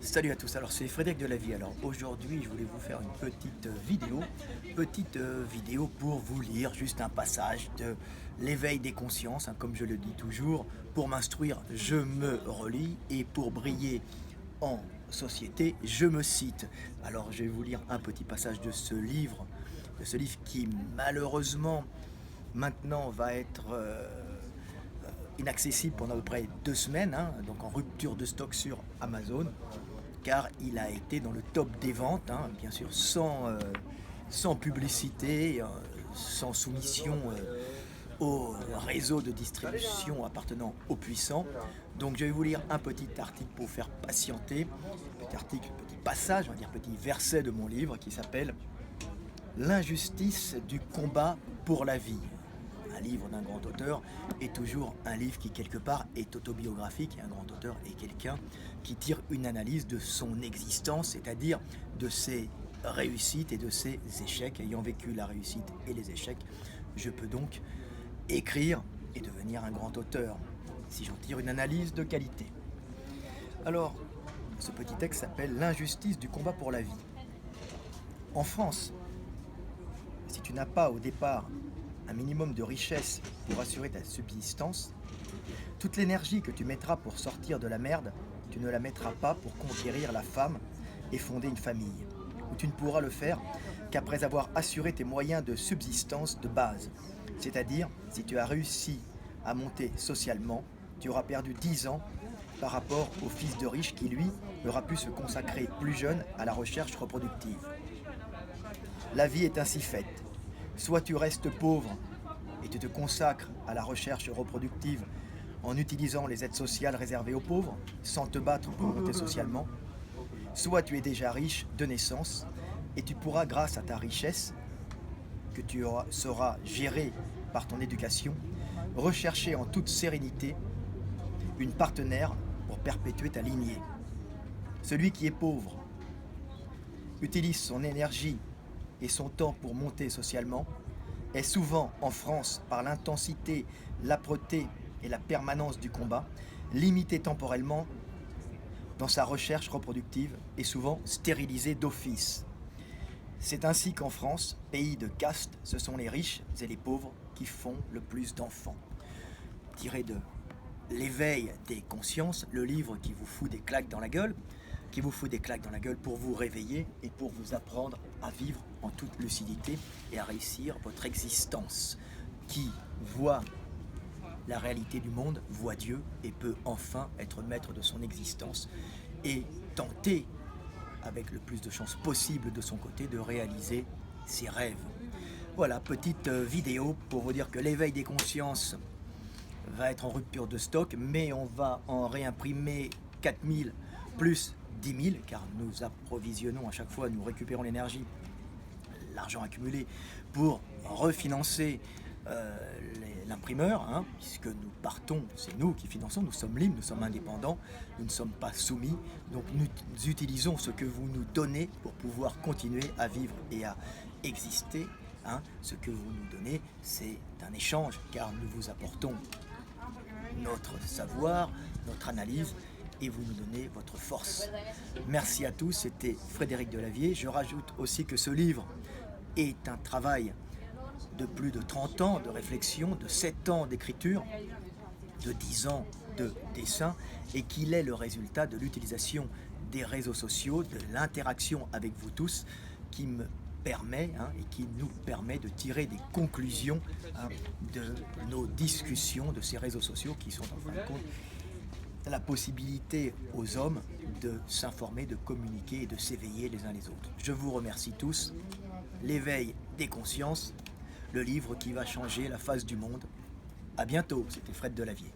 Salut à tous, alors c'est Frédéric de la Vie. Alors aujourd'hui je voulais vous faire une petite vidéo pour vous lire juste un passage de l'éveil des consciences, hein, comme je le dis toujours, pour m'instruire je me relis et pour briller en société je me cite. Alors je vais vous lire un petit passage de ce livre qui malheureusement maintenant va être inaccessible pendant à peu près 2 semaines, hein, donc en rupture de stock sur Amazon car il a été dans le top des ventes, hein, bien sûr sans publicité, sans soumission au réseau de distribution appartenant aux puissants. Donc je vais vous lire un petit article pour vous faire patienter, petit article, petit passage, on va dire petit verset de mon livre qui s'appelle L'injustice du combat pour la vie. Un livre d'un grand auteur est toujours un livre qui quelque part est autobiographique, et un grand auteur est quelqu'un qui tire une analyse de son existence, c'est-à-dire de ses réussites et de ses échecs. Ayant vécu la réussite et les échecs, je peux donc écrire et devenir un grand auteur, si j'en tire une analyse de qualité. Alors, ce petit texte s'appelle L'injustice du combat pour la vie. En France, si tu n'as pas au départ un minimum de richesse pour assurer ta subsistance, toute l'énergie que tu mettras pour sortir de la merde, tu ne la mettras pas pour conquérir la femme et fonder une famille, ou tu ne pourras le faire qu'après avoir assuré tes moyens de subsistance de base. C'est-à-dire, si tu as réussi à monter socialement, tu auras perdu 10 ans par rapport au fils de riche qui, lui, aura pu se consacrer plus jeune à la recherche reproductive. La vie est ainsi faite. Soit tu restes pauvre et tu te consacres à la recherche reproductive en utilisant les aides sociales réservées aux pauvres, sans te battre pour monter socialement. Soit tu es déjà riche de naissance et tu pourras, grâce à ta richesse, que sauras gérer par ton éducation, rechercher en toute sérénité une partenaire pour perpétuer ta lignée. Celui qui est pauvre utilise son énergie et son temps pour monter socialement, est souvent en France, par l'intensité, l'âpreté et la permanence du combat, limité temporellement dans sa recherche reproductive et souvent stérilisé d'office. C'est ainsi qu'en France, pays de caste, ce sont les riches et les pauvres qui font le plus d'enfants. Tiré de L'éveil des consciences, le livre qui vous fout des claques dans la gueule, pour vous réveiller et pour vous apprendre à vivre en toute lucidité et à réussir votre existence. Qui voit la réalité du monde, voit Dieu et peut enfin être maître de son existence et tenter, avec le plus de chances possible de son côté, de réaliser ses rêves. Voilà, petite vidéo pour vous dire que l'éveil des consciences va être en rupture de stock, mais on va en réimprimer 4000 plus 10 000, car nous approvisionnons à chaque fois, nous récupérons l'énergie, l'argent accumulé, pour refinancer l'imprimeur, hein, puisque nous partons, c'est nous qui finançons, nous sommes libres, nous sommes indépendants, nous ne sommes pas soumis, donc nous utilisons ce que vous nous donnez pour pouvoir continuer à vivre et à exister. Hein. Ce que vous nous donnez, c'est un échange, car nous vous apportons notre savoir, notre analyse, et vous nous donnez votre force. Merci à tous, c'était Frédéric Delavier. Je rajoute aussi que ce livre est un travail de plus de 30 ans de réflexion, de 7 ans d'écriture, de 10 ans de dessin, et qu'il est le résultat de l'utilisation des réseaux sociaux, de l'interaction avec vous tous, qui me permet et qui nous permet de tirer des conclusions de nos discussions de ces réseaux sociaux qui sont en fin de compte la possibilité aux hommes de s'informer, de communiquer et de s'éveiller les uns les autres. Je vous remercie tous. L'éveil des consciences, le livre qui va changer la face du monde. À bientôt, c'était Fred Delavier.